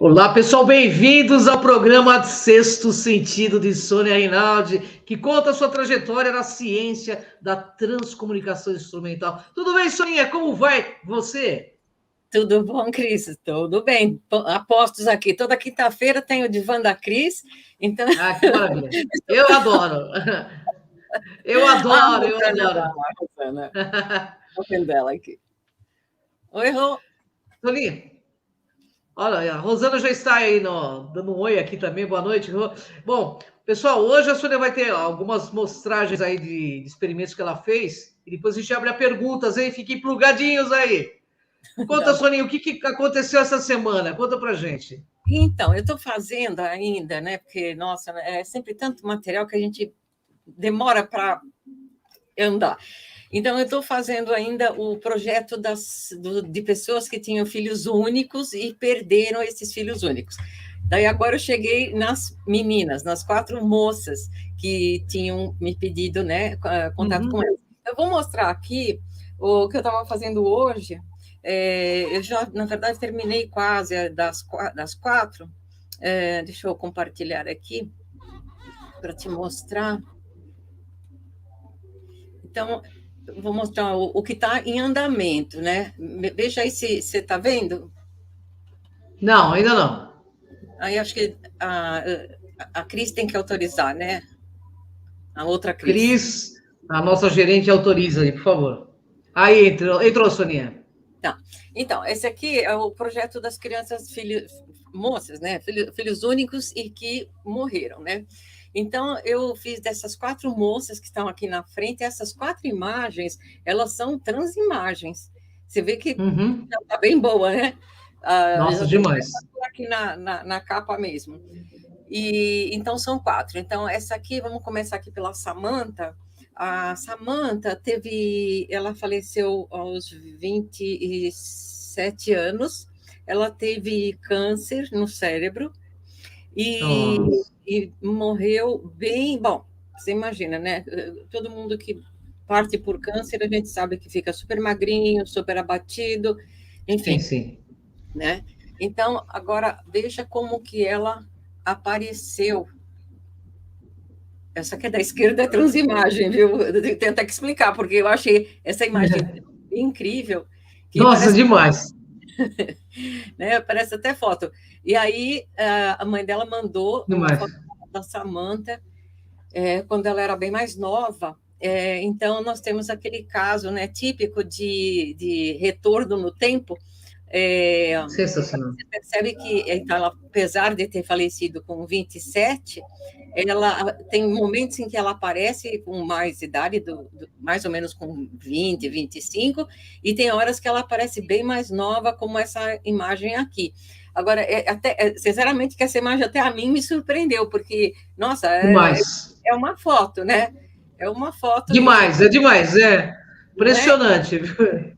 Olá, pessoal, bem-vindos ao programa Sexto Sentido de Sônia Rinaldi, que conta a sua trajetória na ciência da transcomunicação instrumental. Tudo bem, Soninha? Como vai você? Tudo bom, Cris? Tudo bem. Apostos aqui. Toda quinta-feira tem o Divã da Cris. Então... Ah, que maravilha. Eu adoro. Eu adoro, eu adoro. Estou vendo ela aqui. Oi, Rô. Soninha. Olha, a Rosana já está aí dando um oi aqui também. Boa noite, Rô. Bom, pessoal, hoje a Sônia vai ter algumas mostragens aí de experimentos que ela fez e depois a gente abre a perguntas, hein? Fiquem plugadinhos aí. Conta, Soninha, o que aconteceu essa semana? Conta pra gente. Então, eu estou fazendo ainda, né? Porque, nossa, é sempre tanto material que a gente demora para andar. Então, eu estou fazendo ainda o projeto de pessoas que tinham filhos únicos e perderam esses filhos únicos. Daí, agora eu cheguei nas meninas, nas 4 moças que tinham me pedido, né, contato com elas. Eu vou mostrar aqui o que eu estava fazendo hoje. Eu já, na verdade, terminei quase das 4. Deixa eu compartilhar aqui para te mostrar. Então, vou mostrar o que está em andamento, né? Veja aí se você está vendo. Não, ainda não. Aí acho que a Cris tem que autorizar, né? A outra Cris. Cris, a nossa gerente, autoriza aí, por favor. Aí entrou, Soninha. Tá. Então, esse aqui é o projeto das crianças, moças, né? Filhos únicos e que morreram, né? Então, eu fiz dessas 4 moças que estão aqui na frente, essas 4 imagens, elas são transimagens. Você vê que está bem boa, né? Nossa, demais. Aqui na capa mesmo. E, então, são 4. Então, essa aqui, vamos começar aqui pela Samantha. A Samantha ela faleceu aos 27 anos, ela teve câncer no cérebro, e morreu bem... Bom, você imagina, né? Todo mundo que parte por câncer, a gente sabe que fica super magrinho, super abatido, enfim. Sim. Né? Então, agora, veja como que ela apareceu. Essa aqui é da esquerda, é transimagem, viu? Eu tenho até que explicar, porque eu achei essa imagem incrível. Nossa, parece... demais! Né? Parece até foto. E aí, a mãe dela mandou uma foto da Samantha, quando ela era bem mais nova. Então, nós temos aquele caso, né, típico de retorno no tempo. Sensacional. Você percebe que, então, ela, apesar de ter falecido com 27, ela tem momentos em que ela aparece com mais idade, mais ou menos com 20, 25, e tem horas que ela aparece bem mais nova, como essa imagem aqui. Agora, sinceramente, que essa imagem até a mim me surpreendeu, porque, nossa, é uma foto, né? É uma foto... Demais, é demais, impressionante. Né?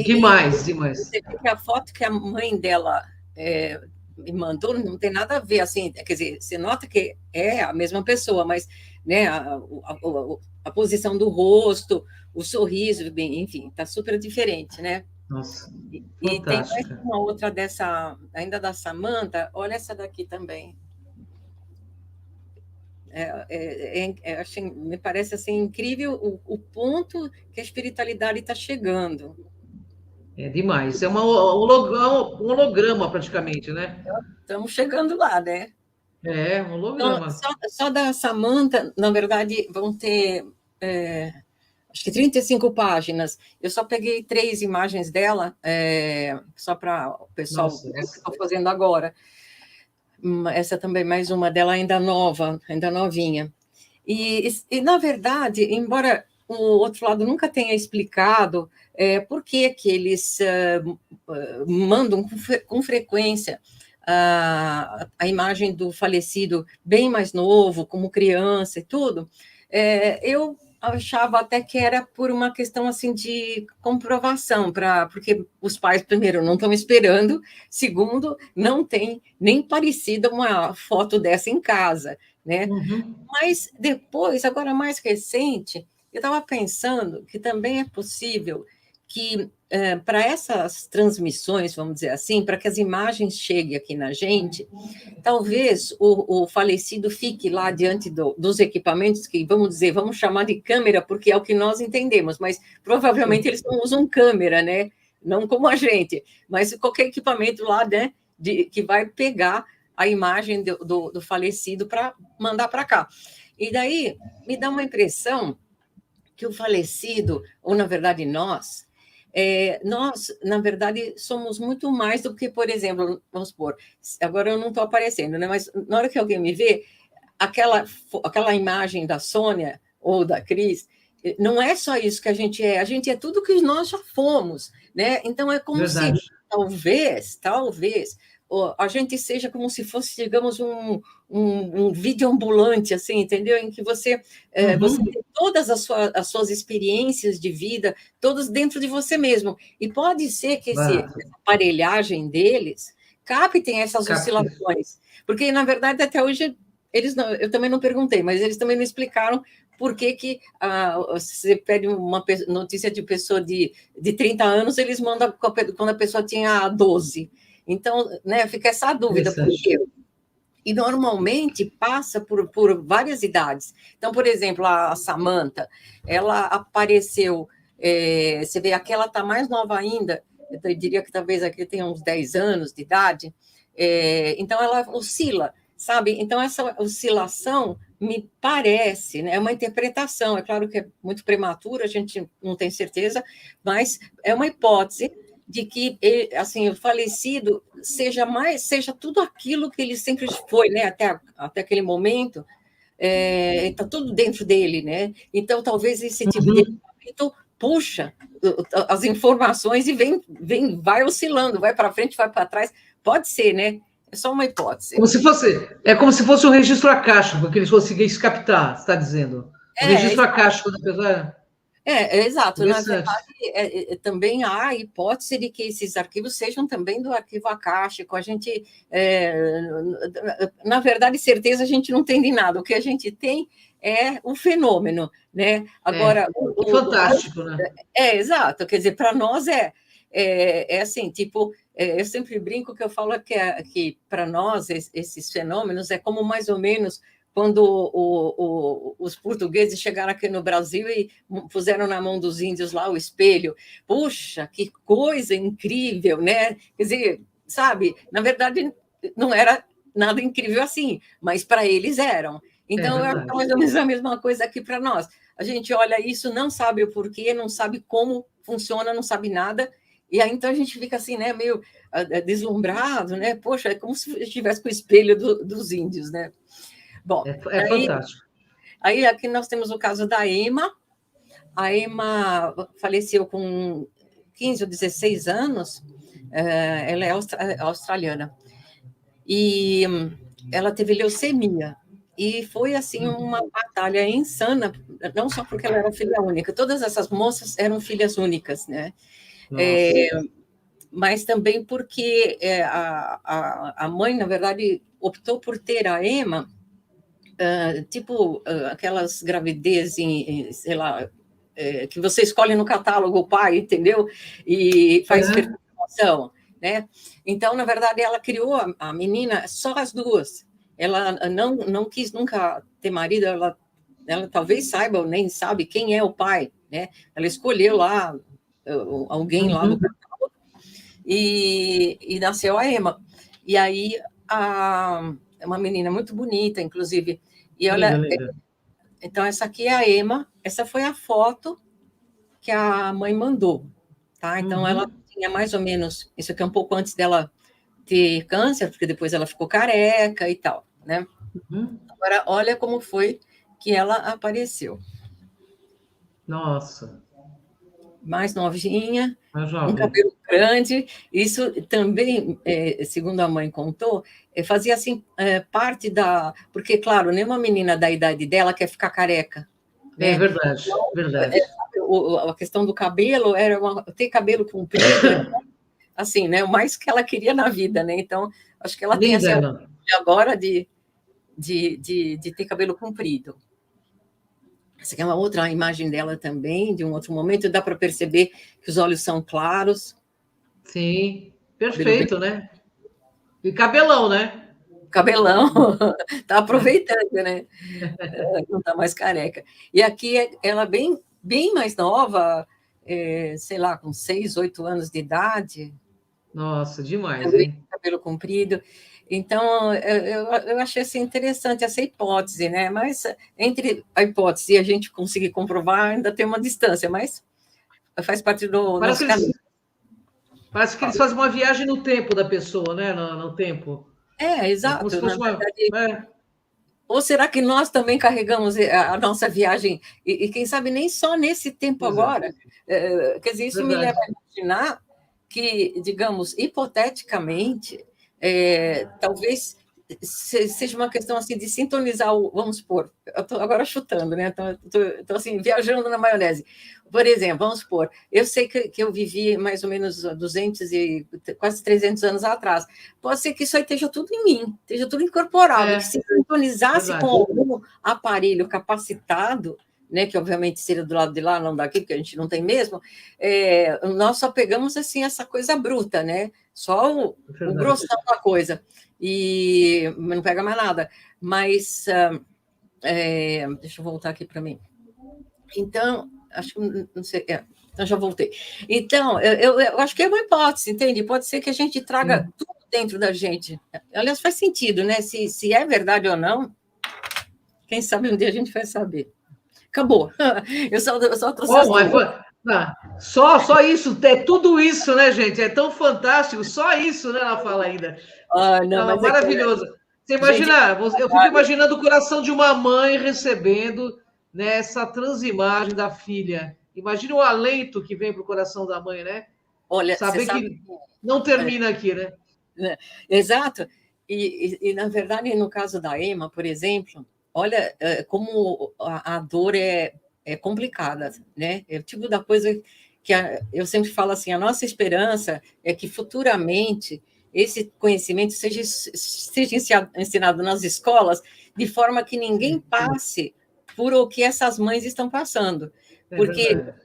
Demais. Você vê que a foto que a mãe dela me mandou não tem nada a ver, assim, quer dizer, você nota que é a mesma pessoa, mas, né, a posição do rosto, o sorriso, enfim, está super diferente, né? Nossa, e tem mais uma outra ainda da Samantha, olha essa daqui também. Assim, me parece assim, incrível o ponto que a espiritualidade está chegando. É demais. É um holograma, praticamente, né? Estamos chegando lá, né? Um holograma. Então, só da Samantha, na verdade, vão ter, acho que 35 páginas. Eu só peguei 3 imagens dela, só para o pessoal ver o que estou fazendo agora. essa também mais uma dela ainda nova, ainda novinha. E na verdade, embora o outro lado nunca tenha explicado por que eles mandam com frequência a imagem do falecido bem mais novo, como criança e tudo, eu achava até que era por uma questão assim de comprovação, porque os pais, primeiro, não estão esperando, segundo, não tem nem parecida uma foto dessa em casa, né? Uhum. Mas depois, agora mais recente, eu estava pensando que também é possível que, para essas transmissões, vamos dizer assim, para que as imagens cheguem aqui na gente, talvez o falecido fique lá diante dos equipamentos que, vamos dizer, vamos chamar de câmera, porque é o que nós entendemos, mas provavelmente eles não usam câmera, né? Não como a gente, mas qualquer equipamento lá, né, que vai pegar a imagem do falecido para mandar para cá. E daí me dá uma impressão que o falecido, ou na verdade nós, na verdade, somos muito mais do que, por exemplo, vamos supor, agora eu não estou aparecendo, né? Mas na hora que alguém me vê, aquela imagem da Sônia ou da Cris, não é só isso que a gente é tudo que nós já fomos, né? Então é como Verdade. se, talvez, a gente seja como se fosse, digamos, um vídeo ambulante, assim, entendeu? Em que você tem todas as suas experiências de vida, todas dentro de você mesmo. E pode ser que essa aparelhagem deles captem essas oscilações. Porque, na verdade, até hoje, eu também não perguntei, mas eles também não explicaram por que você pede uma notícia de pessoa de 30 anos, eles mandam quando a pessoa tinha 12. Então, né, fica essa dúvida, por quê? E normalmente passa por várias idades. Então, por exemplo, a Samantha, ela apareceu, você vê, aquela está mais nova ainda, eu diria que talvez aqui tenha uns 10 anos de idade, então ela oscila, sabe? Então, essa oscilação me parece, né, é uma interpretação, é claro que é muito prematuro, a gente não tem certeza, mas é uma hipótese de que assim, o falecido seja tudo aquilo que ele sempre foi, né, até aquele momento, está tudo dentro dele, né? Então, talvez esse tipo de equipamento puxa as informações e vai oscilando, vai para frente, vai para trás. Pode ser, né? É só uma hipótese. Como se fosse um registro acástico, porque eles conseguissem captar, você está dizendo. O registro acástico da pessoa. Exato. Na verdade, também há a hipótese de que esses arquivos sejam também do arquivo acástico. A gente, na verdade, certeza a gente não tem de nada. O que a gente tem é o fenômeno, né? Agora, fantástico, né? Exato. Quer dizer, para nós é assim, tipo, eu sempre brinco que eu falo que para nós esses fenômenos é como mais ou menos quando os portugueses chegaram aqui no Brasil e puseram na mão dos índios lá o espelho. Puxa, que coisa incrível, né? Quer dizer, sabe, na verdade, não era nada incrível assim, mas para eles eram. Então, é mais ou menos a mesma coisa aqui para nós. A gente olha isso, não sabe o porquê, não sabe como funciona, não sabe nada, e aí então a gente fica assim, né, meio deslumbrado, né? Poxa, é como se estivesse com o espelho dos índios, né? Bom, fantástico. Aí aqui nós temos o caso da Emma. A Emma faleceu com 15 ou 16 anos. Ela é australiana. E ela teve leucemia. E foi, assim, uma batalha insana, não só porque ela era filha única. Todas essas moças eram filhas únicas, né? Mas também porque a mãe, na verdade, optou por ter a Emma aquelas gravidez sei lá, que você escolhe no catálogo o pai, entendeu? E faz fertilização, né? Então, na verdade, ela criou a menina só as duas. Ela não quis nunca ter marido, ela talvez saiba ou nem sabe quem é o pai, né? Ela escolheu lá alguém lá no catálogo e nasceu a Emma. E aí, uma menina muito bonita, inclusive. E olha, então essa aqui é a Emma, essa foi a foto que a mãe mandou, tá? Então ela tinha mais ou menos, isso aqui é um pouco antes dela ter câncer, porque depois ela ficou careca e tal, né? Uhum. Agora, olha como foi que ela apareceu. Nossa, Mais novinha, mais um jovem. cabelo grande. Isso também, segundo a mãe contou, fazia assim parte da. Porque, claro, nenhuma menina da idade dela quer ficar careca, É né? verdade, verdade. A questão do cabelo era ter cabelo comprido, assim, né? O mais que ela queria na vida, né? Então, acho que ela tem essa Linda, ela. agora de ter cabelo comprido. Essa aqui é uma outra imagem dela também, de um outro momento, dá para perceber que os olhos são claros, Sim, cabelo bem, perfeito, né? E cabelão, né? cabelão, tá aproveitando, né? Não tá mais careca. E aqui ela bem mais nova, sei lá, com 6, 8 anos de idade, Nossa, demais, também hein? cabelo comprido. Então, eu achei assim, interessante essa hipótese, né? Mas entre a hipótese e a gente conseguir comprovar, ainda tem uma distância, mas faz parte do Parece nosso que caminho. eles fazem uma viagem no tempo da pessoa, né? No tempo. É como se Exato. Na fosse uma. verdade, É, ou será que nós também carregamos a nossa viagem, e quem sabe nem só nesse tempo pois é, agora? Quer dizer, isso me leva verdade. a imaginar que, digamos, hipoteticamente, talvez seja uma questão assim de sintonizar vamos supor, eu estou agora chutando, né? Estou assim, viajando na maionese. Por exemplo, vamos supor, eu sei que eu vivi mais ou menos 200 e quase 300 anos atrás. Pode ser que isso aí esteja tudo em mim, esteja tudo incorporado, que É, se sintonizasse com verdade. algum aparelho capacitado, né, que obviamente seria do lado de lá, não daqui, porque a gente não tem mesmo, nós só pegamos assim essa coisa bruta, né? Só o Verdade. grossão da coisa, e não pega mais nada. Mas deixa eu voltar aqui para mim. Então, acho que não sei. Então já voltei. Então, eu acho que é uma hipótese, entende? Pode ser que a gente traga Sim. tudo dentro da gente. Aliás, faz sentido, né? Se é verdade ou não, quem sabe um dia a gente vai saber. Acabou. Eu só trouxe as Bom, duas. só isso, é tudo isso, né, gente? É tão fantástico, só isso, né? Ela fala ainda. Ah, não, Ah, mas é que, maravilhoso. Você gente, imagina, eu fico imaginando o coração de uma mãe recebendo, né, essa transimagem da filha. Imagina o alento que vem para o coração da mãe, né? olha, você Saber sabe. que não termina aqui, né? Né? Exato. Na verdade, no caso da Emma, por exemplo, olha como a dor é complicada, né? É o tipo da coisa que eu sempre falo assim, a nossa esperança é que futuramente esse conhecimento seja ensinado nas escolas de forma que ninguém Sim, passe por o que essas mães estão passando. é Porque verdade.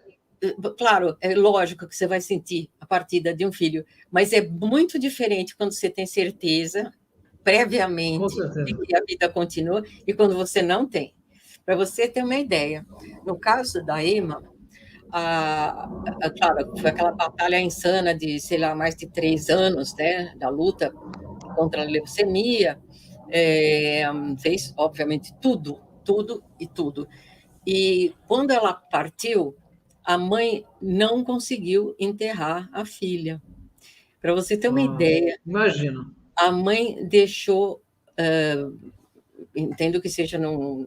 claro, é lógico que você vai sentir a partida de um filho, mas é muito diferente quando você tem certeza, Com previamente, de certeza. que a vida continua e quando você não tem. Para você ter uma ideia, no caso da Emma, claro, foi aquela batalha insana de, sei lá, mais de 3 anos, né, da luta contra a leucemia, fez, obviamente, tudo, tudo e tudo. E quando ela partiu, a mãe não conseguiu enterrar a filha. Para você ter uma Uau, ideia, imagino. a mãe deixou, entendo que seja num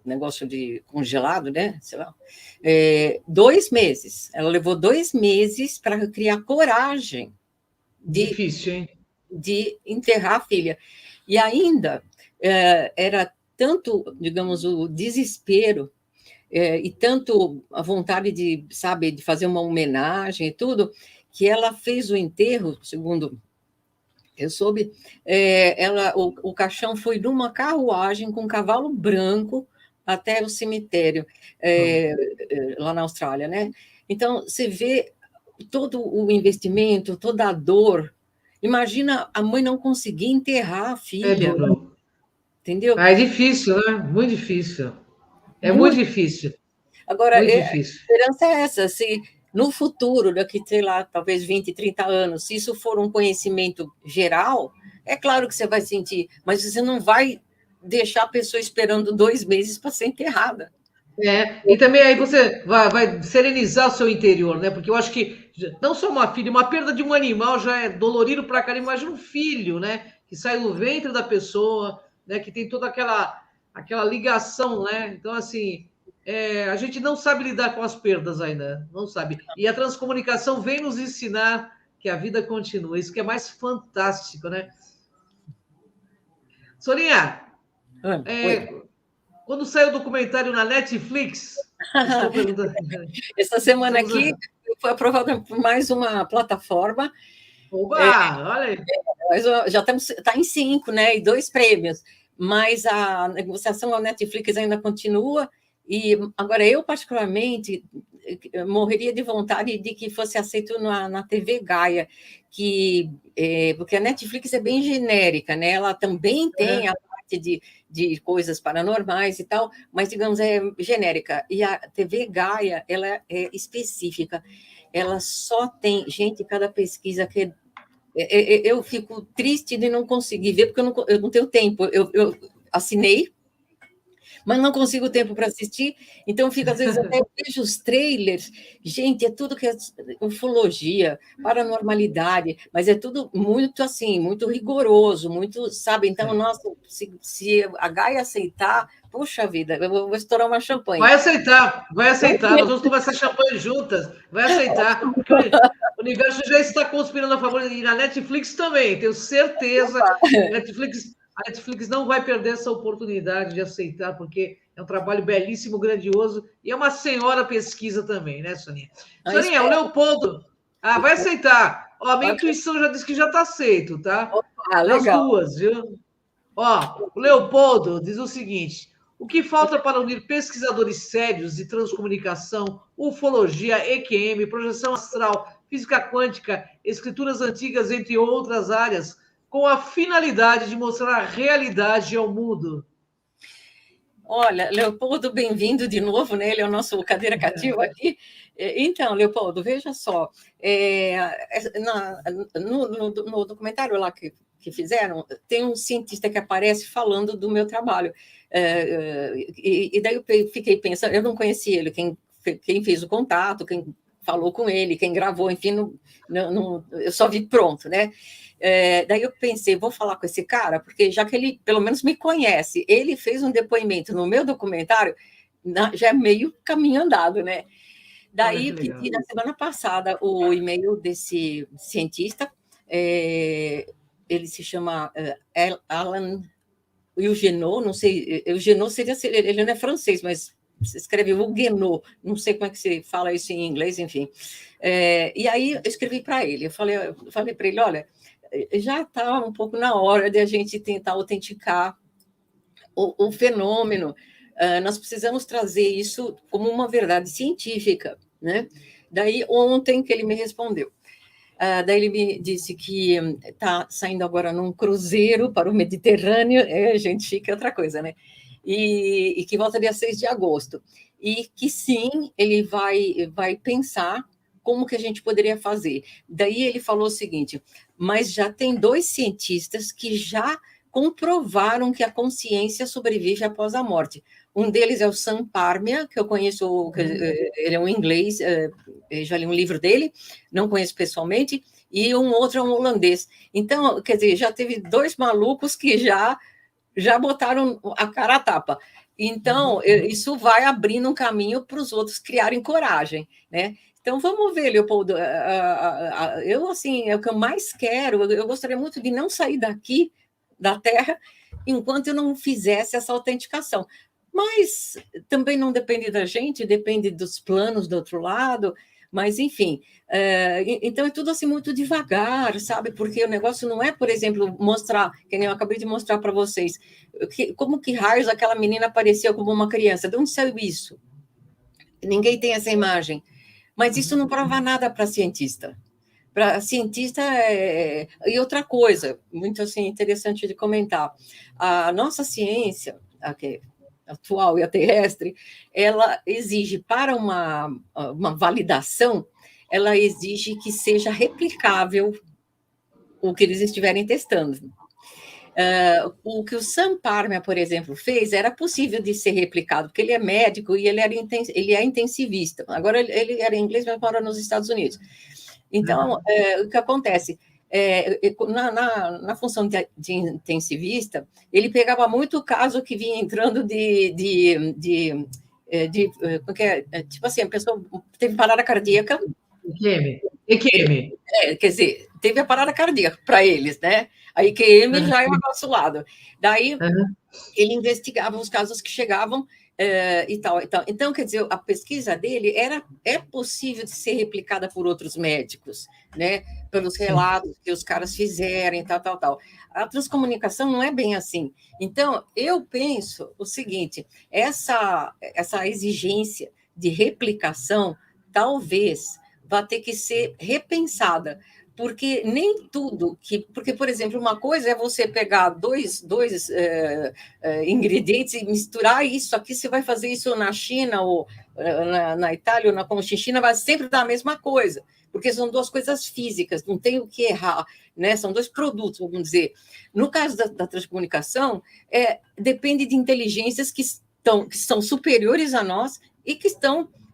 negócio de congelado, né? Sei lá, 2 meses. Ela levou 2 meses para criar coragem de, Difícil, hein? de enterrar a filha. E ainda era tanto, digamos, o desespero e tanto a vontade de, sabe, de fazer uma homenagem e tudo, que ela fez o enterro, segundo eu soube, o caixão foi numa carruagem com um cavalo branco até o cemitério, lá na Austrália, né? Então, você vê todo o investimento, toda a dor. Imagina a mãe não conseguir enterrar a É filha, duro. entendeu? Ah, é difícil, né? Muito difícil. É muito Muito. difícil. Agora, Muito a difícil. esperança é essa, se no futuro, daqui, sei lá, talvez 20, 30 anos, se isso for um conhecimento geral, é claro que você vai sentir, mas você não vai deixar a pessoa esperando 2 meses para ser enterrada. E também aí você vai serenizar o seu interior, né? Porque eu acho que não só uma filha, uma perda de um animal já é dolorido pra caramba, imagina um filho, né? Que sai do ventre da pessoa, né? Que tem toda aquela ligação, né? Então, assim, a gente não sabe lidar com as perdas ainda, não sabe. E a transcomunicação vem nos ensinar que a vida continua, isso que é mais fantástico, né? Sorinha, Oi. quando saiu o documentário na Netflix, estou perguntando. Essa semana Estamos... aqui foi aprovada por mais uma plataforma. Oba, olha aí. Mas já está em 5, né? E 2 prêmios. Mas a negociação com a Netflix ainda continua. E agora eu, particularmente, morreria de vontade de que fosse aceito na TV Gaia, porque a Netflix é bem genérica, né? Ela também tem a parte de coisas paranormais e tal, mas, digamos, é genérica. E a TV Gaia, ela é específica. Ela só tem, gente, cada pesquisa que eu fico triste de não conseguir ver, porque eu não tenho tempo. Eu assinei, mas não consigo tempo para assistir, então fico, às vezes, até vejo os trailers. Gente, é tudo que é ufologia, paranormalidade, mas é tudo muito assim, muito rigoroso, muito, sabe? Então, nossa, se a Gaia aceitar, puxa vida, eu vou estourar uma champanhe. Vai aceitar. Nós vamos tomar essa champanhe juntas. Vai aceitar. Porque o universo já está conspirando a favor. E na Netflix também, tenho certeza. A Netflix não vai perder essa oportunidade de aceitar, porque é um trabalho belíssimo, grandioso, e é uma senhora pesquisa também, né, Soninha? Soninha, o Leopoldo. Vai aceitar. Ó, a minha intuição já disse que já está aceito, tá? Nas legal. duas, viu? Ó, o Leopoldo diz o seguinte: o que falta para unir pesquisadores sérios de transcomunicação, ufologia, EQM, projeção astral, física quântica, escrituras antigas, entre outras áreas, com a finalidade de mostrar a realidade ao mundo? Olha, Leopoldo, bem-vindo de novo, né? Ele é o nosso cadeira cativa aqui. Então, Leopoldo, veja só, no documentário lá que fizeram, tem um cientista que aparece falando do meu trabalho. E daí eu fiquei pensando, eu não conheci ele, quem fez o contato, quem falou com ele, quem gravou, enfim, eu só vi pronto, né? Daí eu pensei, vou falar com esse cara, porque já que ele pelo menos me conhece, ele fez um depoimento no meu documentário, já é meio caminho andado, né? Daí pedi na semana passada o e-mail desse cientista, ele se chama Alan Huguenot, não sei, Huguenot seria, ele não é francês, mas se escreve Huguenot, não sei como é que se fala isso em inglês, enfim. E aí eu escrevi para ele, eu falei para ele, olha, já está um pouco na hora de a gente tentar autenticar o fenômeno. Nós precisamos trazer isso como uma verdade científica, né? Daí, ontem que ele me respondeu. Daí ele me disse que está saindo agora num cruzeiro para o Mediterrâneo, gente, fica outra coisa, né? E que volta dia 6 de agosto. E que sim, ele vai pensar como que a gente poderia fazer. Daí ele falou o seguinte, mas já tem 2 cientistas que já comprovaram que a consciência sobrevive após a morte. Um deles é o Sam Parmia, que eu conheço, ele é um inglês, já li um livro dele, não conheço pessoalmente, e um outro é um holandês. Então, quer dizer, já teve 2 malucos que já botaram a cara a tapa. Então, isso vai abrindo um caminho para os outros criarem coragem, né? Então, vamos ver, Leopoldo. Eu, assim, é o que eu mais quero. Eu gostaria muito de não sair daqui, da Terra, enquanto eu não fizesse essa autenticação. Mas também não depende da gente, depende dos planos do outro lado. Mas, enfim, então é tudo assim muito devagar, sabe? Porque o negócio não é, por exemplo, mostrar, que nem eu acabei de mostrar para vocês, como que raios aquela menina apareceu como uma criança. De onde saiu isso? Ninguém tem essa imagem. Mas isso não prova nada para cientista. Para cientista, e outra coisa, muito assim, interessante de comentar, a nossa ciência, atual e a terrestre, ela exige, para uma validação, ela exige que seja replicável o que eles estiverem testando. O que o Sam Parma, por exemplo, fez era possível de ser replicado, porque ele é médico e ele é intensivista. Agora, ele era inglês, mas mora nos Estados Unidos. Então, o que acontece? Na função de intensivista, ele pegava muito o caso que vinha entrando tipo assim, a pessoa teve parada cardíaca. EQM. Quer dizer, teve a parada cardíaca para eles, né? A IQM já é o nosso lado. Daí, ele investigava os casos que chegavam e tal. Então, quer dizer, a pesquisa dele é possível de ser replicada por outros médicos, né? Pelos relatos que os caras fizeram, tal. A transcomunicação não é bem assim. Então, eu penso o seguinte, essa exigência de replicação, talvez vai ter que ser repensada, porque nem tudo porque, por exemplo, uma coisa é você pegar dois ingredientes e misturar isso aqui, você vai fazer isso na China ou na Itália ou na Conchinchina, vai sempre dar a mesma coisa, porque são duas coisas físicas, não tem o que errar, né? São dois produtos, vamos dizer. No caso da transcomunicação, depende de inteligências que são superiores a nós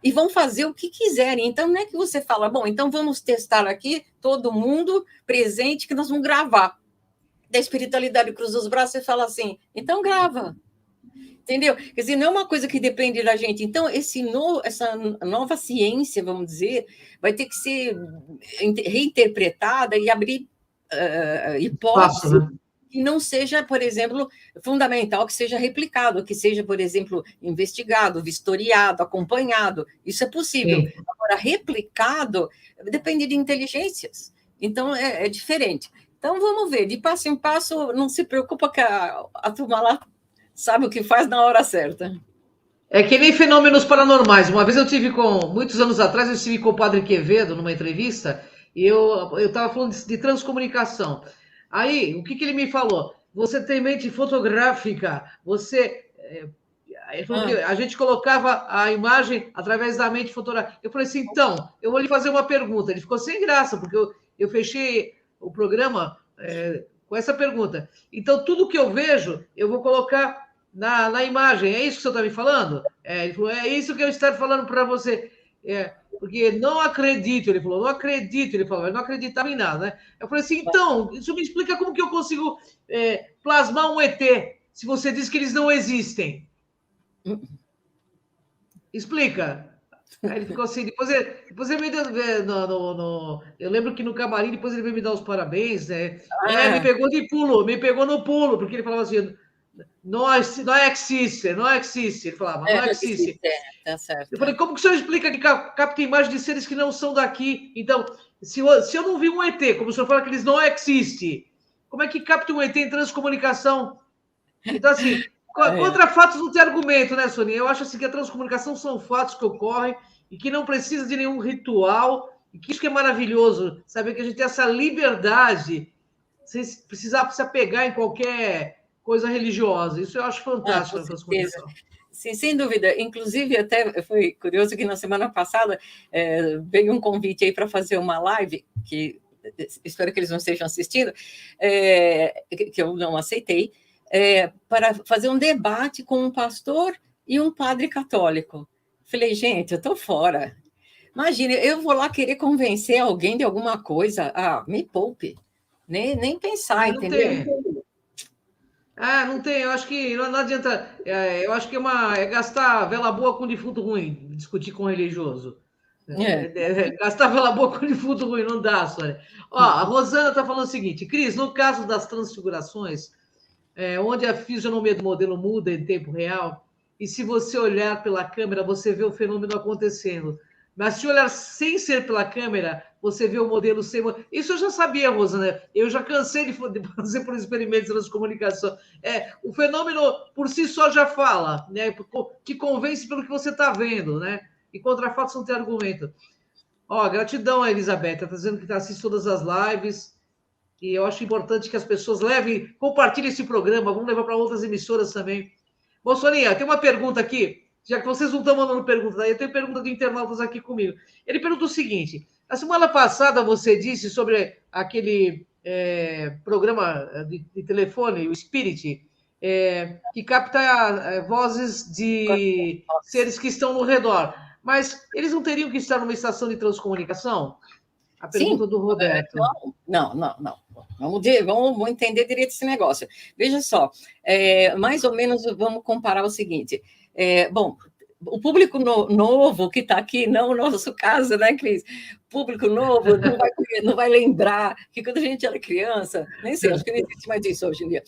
e vão fazer o que quiserem. Então, não é que você fala, bom, então vamos testar aqui, todo mundo presente, que nós vamos gravar. Da espiritualidade cruza os braços e fala assim, então grava. Entendeu? Quer dizer, não é uma coisa que depende da gente. Então, essa nova ciência, vamos dizer, vai ter que ser reinterpretada e abrir hipóteses, né? Que não seja, por exemplo, fundamental que seja replicado, que seja, por exemplo, investigado, vistoriado, acompanhado. Isso é possível. Sim. Agora, replicado depende de inteligências. Então, é diferente. Então, vamos ver. De passo em passo, não se preocupa que a turma lá sabe o que faz na hora certa. É que nem fenômenos paranormais. Uma vez muitos anos atrás, eu estive com o Padre Quevedo numa entrevista e eu estava falando de transcomunicação. Aí, o que ele me falou? Você tem mente fotográfica, ele falou que a gente colocava a imagem através da mente fotográfica. Eu falei assim, então, eu vou lhe fazer uma pergunta. Ele ficou sem graça, porque eu fechei o programa com essa pergunta. Então, tudo que eu vejo, eu vou colocar na imagem. É isso que o senhor está me falando? Ele falou, é isso que eu estou falando para você. Porque não acredito, ele falou, não acredito, ele falou, eu não acreditava em nada, né? Eu falei assim, então, isso me explica como que eu consigo plasmar um ET, se você diz que eles não existem. Explica. Aí ele ficou assim, depois ele me deu, eu lembro que no camarim, depois ele veio me dar os parabéns, né? Me pegou no pulo, porque ele falava assim, não existe. Ele falava, não existe. Tá certo. Eu falei, como que o senhor explica que capta imagem de seres que não são daqui? Então, se eu não vi um ET, como o senhor fala que eles não existem, como é que capta um ET em transcomunicação? Então, assim, contra fatos não tem argumento, né, Soninha? Eu acho assim que a transcomunicação são fatos que ocorrem e que não precisa de nenhum ritual, e que isso que é maravilhoso, saber que a gente tem essa liberdade, sem precisar se apegar em qualquer coisa religiosa. Isso eu acho fantástico na transcomunicação. Sim, sem dúvida. Inclusive, até foi curioso que na semana passada veio um convite aí para fazer uma live, que espero que eles não estejam assistindo, que eu não aceitei, para fazer um debate com um pastor e um padre católico. Falei, gente, eu estou fora. Imagina, eu vou lá querer convencer alguém de alguma coisa. Me poupe. Nem pensar, entendeu? Não tem, eu acho que não adianta. Eu acho que é gastar vela boa com defunto ruim, discutir com religioso. Gastar vela boa com defunto ruim, não dá, Sônia. A Rosana está falando o seguinte, Cris, no caso das transfigurações, onde a fisionomia do modelo muda em tempo real, e se você olhar pela câmera, você vê o fenômeno acontecendo. Mas se olhar sem ser pela câmera, você vê o modelo sem... Isso eu já sabia, Rosana. Eu já cansei de fazer por experimentos de transcomunicação. O fenômeno por si só já fala, né? Que convence pelo que você está vendo, né? E contra fatos não tem argumento. Gratidão a Elizabeth. Está dizendo que assiste todas as lives. E eu acho importante que as pessoas compartilhem esse programa. Vamos levar para outras emissoras também. Bom, Soninha, tem uma pergunta aqui. Já que vocês não estão mandando perguntas, eu tenho pergunta de internautas aqui comigo. Ele pergunta o seguinte: na semana passada você disse sobre aquele programa de telefone, o Spirit, que capta vozes de seres que estão no redor. Mas eles não teriam que estar numa estação de transcomunicação? A pergunta Sim, do Roberto. não. Vamos entender direito esse negócio. Veja só, mais ou menos vamos comparar o seguinte. Bom, o público novo que está aqui, não o nosso caso, né, Cris? Público novo não vai lembrar que quando a gente era criança, nem sei, acho que não existe mais isso hoje em dia,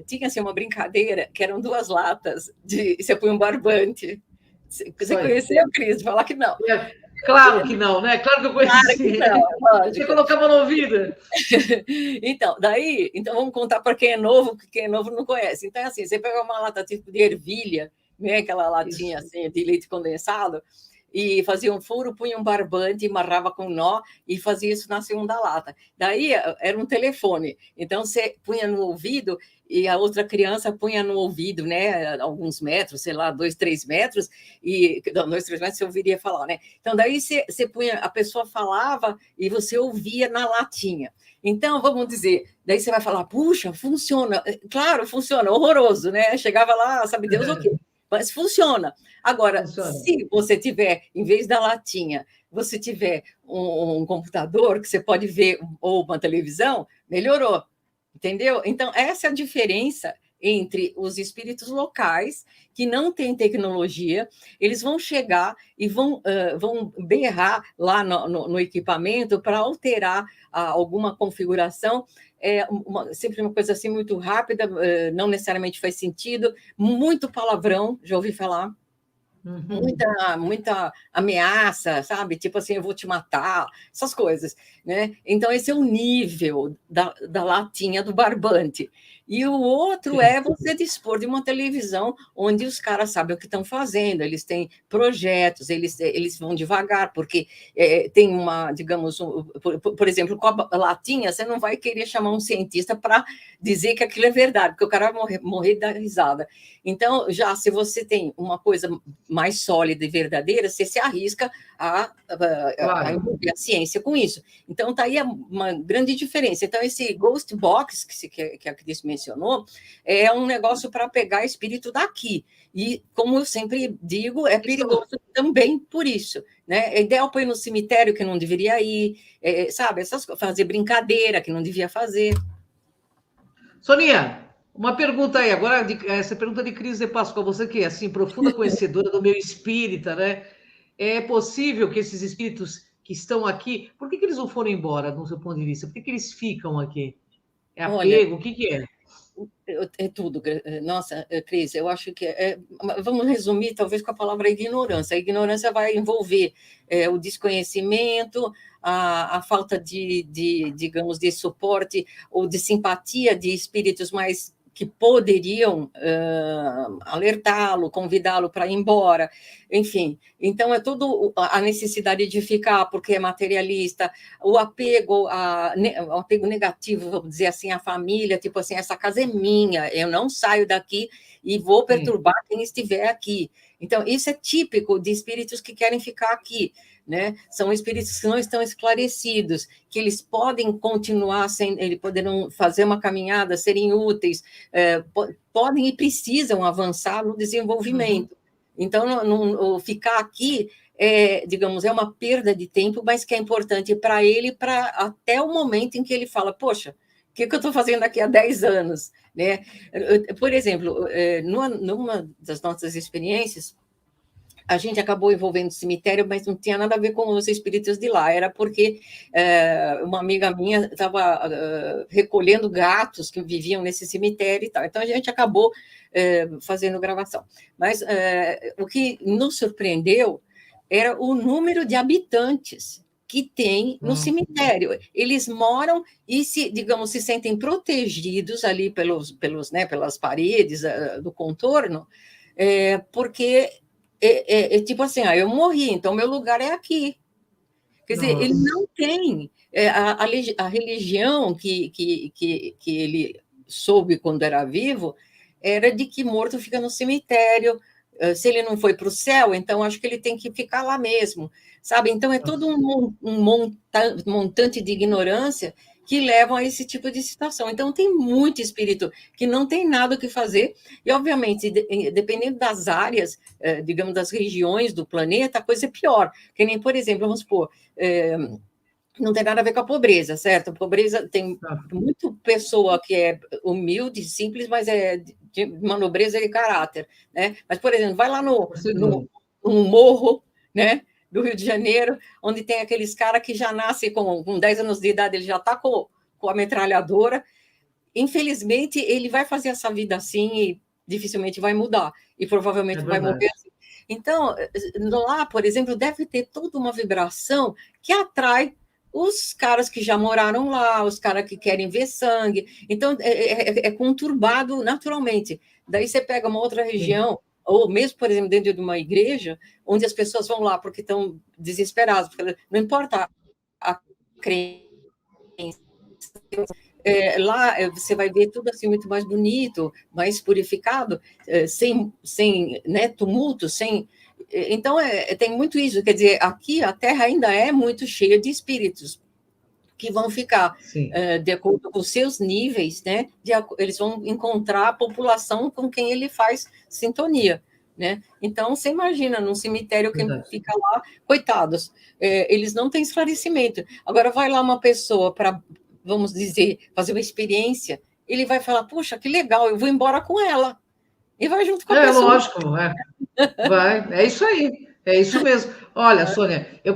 tinha assim, uma brincadeira que eram 2 latas de você põe um barbante. Você conheceu, Cris? Falar que não. Claro que não, né? Claro que eu conheci. Claro que não, você colocava no ouvido. Então vamos contar para quem é novo, que quem é novo não conhece. Então, assim, você pega uma lata tipo de ervilha, né? Aquela latinha assim, de leite condensado, e fazia um furo, punha um barbante, amarrava com nó e fazia isso na segunda lata. Daí era um telefone. Então você punha no ouvido e a outra criança punha no ouvido, né? Alguns metros, sei lá, 2, 3 metros, e 2, 3 metros você ouviria falar, né? Então daí você punha, a pessoa falava e você ouvia na latinha. Então, vamos dizer, daí você vai falar, puxa, funciona. Claro, funciona, horroroso, né? Chegava lá, sabe Deus o quê? Mas funciona. Agora, se você tiver, em vez da latinha, você tiver um computador que você pode ver, ou uma televisão, melhorou, entendeu? Então, essa é a diferença entre os espíritos locais, que não têm tecnologia, eles vão chegar e vão berrar lá no equipamento para alterar alguma configuração, sempre uma coisa assim muito rápida, não necessariamente faz sentido, muito palavrão, já ouvi falar, muita ameaça, sabe? Tipo assim, eu vou te matar, essas coisas, né? Então, esse é o nível da latinha do barbante. E o outro é você dispor de uma televisão onde os caras sabem o que estão fazendo, eles têm projetos, eles vão devagar, porque tem uma, digamos, por exemplo, com a latinha, você não vai querer chamar um cientista para dizer que aquilo é verdade, porque o cara vai morrer da risada. Então, já se você tem uma coisa mais sólida e verdadeira, você se arrisca a envolver a ciência com isso. Então, está aí uma grande diferença. Então, esse Ghost Box, que a Cris mencionou, é um negócio para pegar espírito daqui. E, como eu sempre digo, é perigoso também por isso. Né? É ideal pôr no cemitério que não deveria ir, sabe? Fazer brincadeira que não devia fazer. Soninha, uma pergunta aí, agora, essa pergunta de Cris de Pascoal, você que é assim, profunda conhecedora do meio espírita, né? É possível que esses espíritos que estão aqui, por que eles não foram embora, no seu ponto de vista? Por que eles ficam aqui? É apego? O que é? É tudo. Nossa, Cris, eu acho que vamos resumir talvez com a palavra ignorância. A ignorância vai envolver o desconhecimento, a falta digamos, de suporte ou de simpatia de espíritos mais que poderiam alertá-lo, convidá-lo para ir embora, enfim. Então, é tudo a necessidade de ficar, porque é materialista, o apego negativo, vamos dizer assim, à família, tipo assim, essa casa é minha, eu não saio daqui e vou perturbar quem estiver aqui. Então, isso é típico de espíritos que querem ficar aqui. Né? São espíritos que não estão esclarecidos, que eles podem continuar, eles poderão fazer uma caminhada, serem úteis, podem e precisam avançar no desenvolvimento. Então, ficar aqui, digamos, é uma perda de tempo, mas que é importante para ele, até o momento em que ele fala, poxa, o que eu estou fazendo aqui há 10 anos? Né? Por exemplo, numa das nossas experiências, a gente acabou envolvendo o cemitério, mas não tinha nada a ver com os espíritos de lá, era porque uma amiga minha estava recolhendo gatos que viviam nesse cemitério e tal, então a gente acabou fazendo gravação. Mas o que nos surpreendeu era o número de habitantes que tem no cemitério. Eles moram e digamos, se sentem protegidos ali pelas paredes do contorno, porque tipo assim, eu morri, então meu lugar é aqui. Quer dizer, ele não tem a religião que ele soube quando era vivo, era de que morto fica no cemitério, se ele não foi para o céu, então acho que ele tem que ficar lá mesmo, sabe? Então é todo um montante de ignorância que levam a esse tipo de situação. Então, tem muito espírito que não tem nada o que fazer, e, obviamente, dependendo das áreas, digamos, das regiões do planeta, a coisa é pior. Que nem, por exemplo, vamos supor, não tem nada a ver com a pobreza, certo? A pobreza tem muito pessoa que é humilde, simples, mas é de uma nobreza de caráter, né? Mas, por exemplo, vai lá no morro, né, do Rio de Janeiro, onde tem aqueles caras que já nascem com 10 anos de idade, ele já está com a metralhadora. Infelizmente, ele vai fazer essa vida assim e dificilmente vai mudar, e provavelmente vai morrer assim. Então, lá, por exemplo, deve ter toda uma vibração que atrai os caras que já moraram lá, os caras que querem ver sangue. Então, é conturbado naturalmente. Daí você pega uma outra região, ou mesmo, por exemplo, dentro de uma igreja, onde as pessoas vão lá porque estão desesperadas, porque não importa a crença, lá você vai ver tudo assim muito mais bonito, mais purificado, sem né, tumulto, sem... Então, tem muito isso, quer dizer, aqui a Terra ainda é muito cheia de espíritos que vão ficar de acordo com os seus níveis, né? Eles vão encontrar a população com quem ele faz sintonia, né? Então, você imagina, num cemitério, quem fica lá, coitados, eles não têm esclarecimento. Agora, vai lá uma pessoa para, vamos dizer, fazer uma experiência, ele vai falar, puxa, que legal, eu vou embora com ela. E vai junto com a pessoa. Lógico, vai, é isso aí. É isso mesmo. Olha, Sônia, eu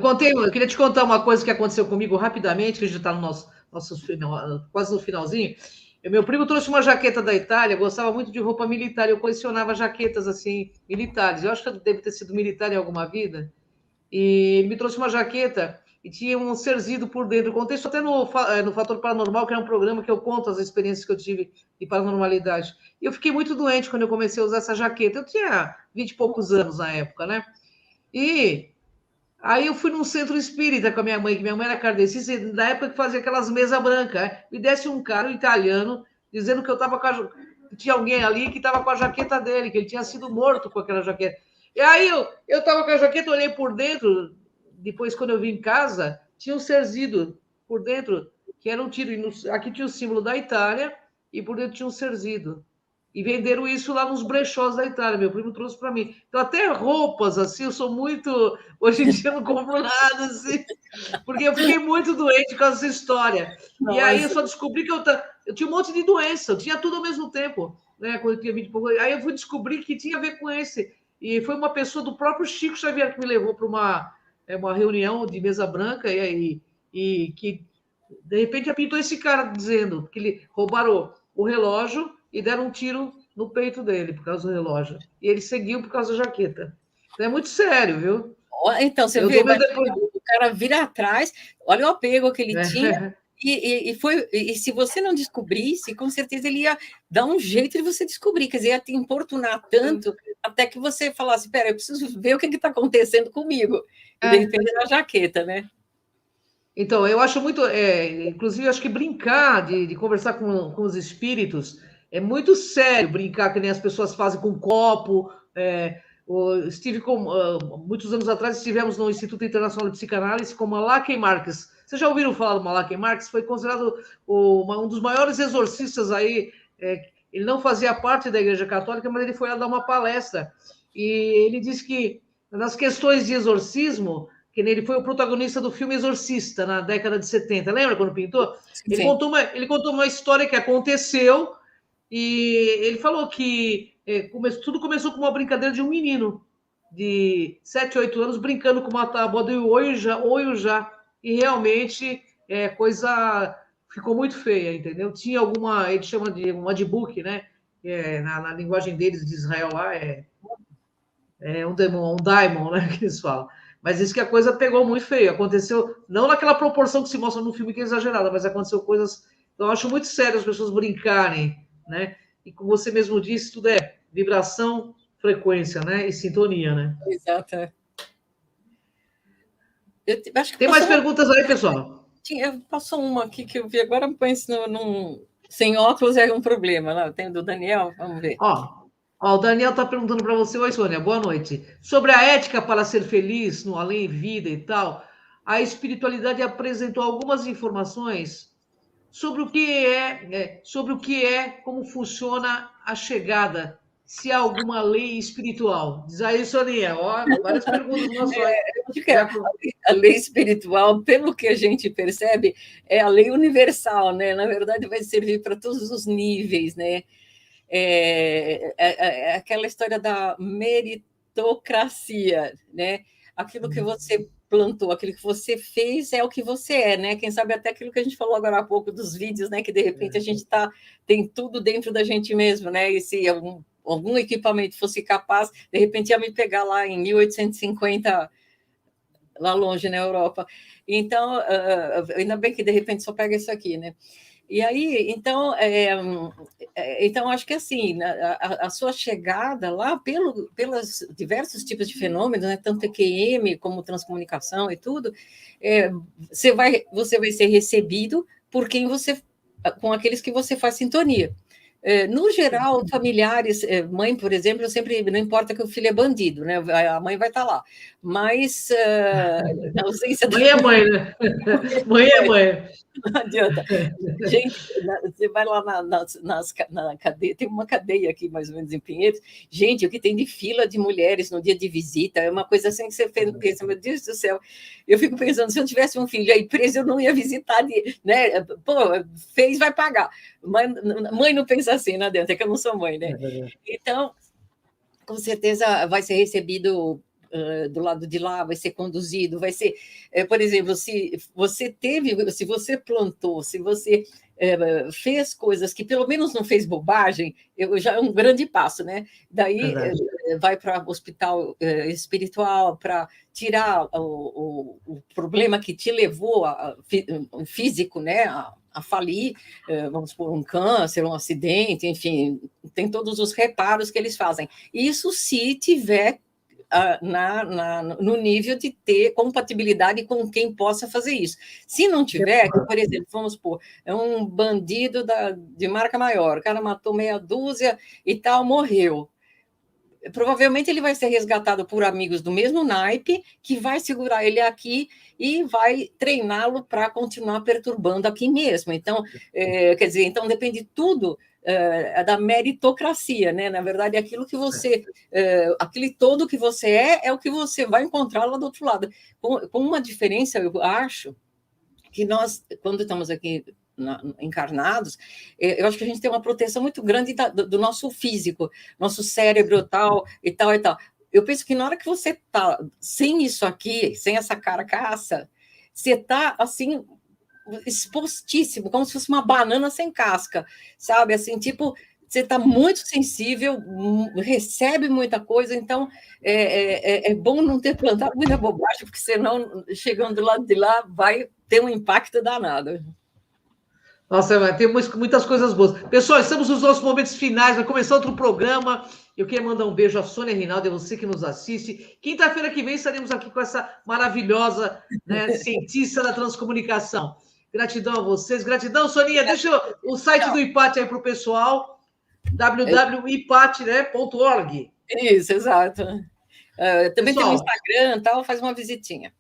queria te contar uma coisa que aconteceu comigo rapidamente, que a gente está no nosso final, quase no finalzinho. Meu primo trouxe uma jaqueta da Itália, gostava muito de roupa militar, eu colecionava jaquetas assim, militares. Eu acho que eu devo ter sido militar em alguma vida. E ele me trouxe uma jaqueta e tinha um serzido por dentro. Eu contei isso até no Fator Paranormal, que é um programa que eu conto as experiências que eu tive de paranormalidade. E eu fiquei muito doente quando eu comecei a usar essa jaqueta. Eu tinha 20 e poucos anos na época, né? E aí eu fui num centro espírita com a minha mãe, que minha mãe era kardecista, na época que fazia aquelas mesas brancas. Me desse um cara, um italiano, dizendo que eu estava que tinha alguém ali que estava com a jaqueta dele, que ele tinha sido morto com aquela jaqueta. E aí eu estava com a jaqueta, olhei por dentro, depois quando eu vim em casa, tinha um serzido por dentro, que era um tiro. Aqui tinha o símbolo da Itália e por dentro tinha um serzido. E venderam isso lá nos brechós da Itália. Meu primo trouxe para mim. Então, até roupas, assim, eu sou muito... Hoje em dia eu não compro nada, assim, porque eu fiquei muito doente com essa história. Nossa. E aí eu só descobri que eu tinha um monte de doença, eu tinha tudo ao mesmo tempo, né? Quando eu tinha 20 e pouco. Aí eu fui descobrir que tinha a ver com esse. E foi uma pessoa do próprio Chico Xavier que me levou para uma reunião de mesa branca e que, de repente, pintou esse cara dizendo que ele roubaram o relógio e deram um tiro no peito dele por causa do relógio. E ele seguiu por causa da jaqueta. Então é muito sério, viu? Então, você vê, o cara vira atrás, olha o apego que ele tinha, e se você não descobrisse, com certeza ele ia dar um jeito de você descobrir, quer dizer, ia te importunar tanto, até que você falasse, espera, eu preciso ver o que está acontecendo comigo. E de repente era a jaqueta, né? Então, eu acho muito, inclusive, acho que brincar, de conversar com os espíritos, é muito sério brincar que nem as pessoas fazem com copo. Muitos anos atrás, estivemos no Instituto Internacional de Psicanálise com Malakai Marques. Vocês já ouviram falar do Malakai Marques? Foi considerado um dos maiores exorcistas aí. Ele não fazia parte da Igreja Católica, mas ele foi lá dar uma palestra. E ele disse que, nas questões de exorcismo, que ele foi o protagonista do filme Exorcista, na década de 70. Lembra quando pintou? Sim. Ele contou uma história que aconteceu e ele falou que tudo começou com uma brincadeira de um menino de 7, 8 anos brincando com uma tábua do Oiujá. E realmente coisa ficou muito feia, entendeu? Tinha ele chama de um adbook, né? Na linguagem deles, de Israel lá, um daimon, né? Que eles falam. Mas isso que a coisa pegou muito feio. Aconteceu, não naquela proporção que se mostra no filme, que é exagerada, mas aconteceu coisas. Então, eu acho muito sério as pessoas brincarem, né? E como você mesmo disse, tudo é vibração, frequência, né? E sintonia, né? Exato. Acho que tem mais perguntas aí, pessoal? Passou uma aqui que eu vi agora, mas sem óculos é um problema. Lá tem do Daniel, vamos ver. O Daniel está perguntando para você, oi, Sônia, boa noite. Sobre a ética para ser feliz no além-vida e tal, a espiritualidade apresentou algumas informações sobre o que é, como funciona a chegada, se há alguma lei espiritual. Diz aí, Soninha, ó, várias perguntas nossas. Acho que a lei espiritual, pelo que a gente percebe, é a lei universal, né? Na verdade, vai servir para todos os níveis, né? É aquela história da meritocracia, né? Aquilo que você plantou, aquilo que você fez é o que você é, né? Quem sabe até aquilo que a gente falou agora há pouco dos vídeos, né? Que de repente a gente tem tudo dentro da gente mesmo, né? E se algum equipamento fosse capaz, de repente ia me pegar lá em 1850, lá longe na Europa. Então, ainda bem que de repente só pega isso aqui, né? E aí, então acho que assim, a sua chegada lá, pelos diversos tipos de fenômenos, né, tanto EQM como transcomunicação e tudo, você vai ser recebido por com aqueles que você faz sintonia. No geral, familiares, mãe, por exemplo, sempre não importa que o filho é bandido, né? A mãe vai estar lá. Mas na ausência mãe é mãe, né? Mãe é mãe. Não adianta. Gente, você vai lá na cadeia, tem uma cadeia aqui, mais ou menos, em Pinheiros. Gente, o que tem de fila de mulheres no dia de visita é uma coisa assim que você pensa, meu Deus do céu. Eu fico pensando, se eu tivesse um filho aí preso, eu não ia visitar, né? Pô, fez, vai pagar. Mãe não pensa assim, não adianta, é que eu não sou mãe, né? Então, com certeza vai ser recebido do lado de lá, vai ser conduzido, vai ser, por exemplo, se você plantou, se você fez coisas que pelo menos não fez bobagem, já é um grande passo, né? Daí vai para o hospital espiritual para tirar o problema que te levou físico, né? A falir, vamos supor, um câncer, um acidente, enfim, tem todos os reparos que eles fazem. Isso se tiver no nível de ter compatibilidade com quem possa fazer isso. Se não tiver, por exemplo, vamos supor, é um bandido de marca maior, o cara matou meia dúzia e tal, morreu. Provavelmente ele vai ser resgatado por amigos do mesmo naipe, que vai segurar ele aqui e vai treiná-lo para continuar perturbando aqui mesmo. Então, quer dizer, então depende tudo da meritocracia, né? Na verdade, aquilo que você, aquele todo que você é o que você vai encontrar lá do outro lado. Com uma diferença, eu acho, que nós, quando estamos aqui encarnados, eu acho que a gente tem uma proteção muito grande do nosso físico, nosso cérebro tal e tal e tal. Eu penso que na hora que você está sem isso aqui, sem essa carcaça, você está assim expostíssimo, como se fosse uma banana sem casca, sabe? Assim, tipo, você está muito sensível, recebe muita coisa, então é bom não ter plantado muita bobagem, porque senão, chegando do lado de lá, vai ter um impacto danado. Nossa, tem muitas coisas boas. Pessoal, estamos nos nossos momentos finais, vai começar outro programa. Eu queria mandar um beijo a Sônia Rinaldi, a você que nos assiste. Quinta-feira que vem estaremos aqui com essa maravilhosa, né, cientista da transcomunicação. Gratidão a vocês. Gratidão, Soninha. Deixa o site do IPAT aí para o pessoal, www.ipat.org. Isso, exato. Também pessoal, tem um Instagram e tal, faz uma visitinha.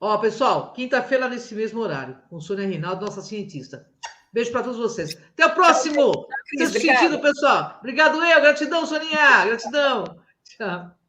Ó, pessoal, quinta-feira nesse mesmo horário, com Sônia Rinaldi, nossa cientista. Beijo para todos vocês. Até o próximo! Sexto sentido, pessoal. Obrigado, gratidão, Soninha. Gratidão. Tchau.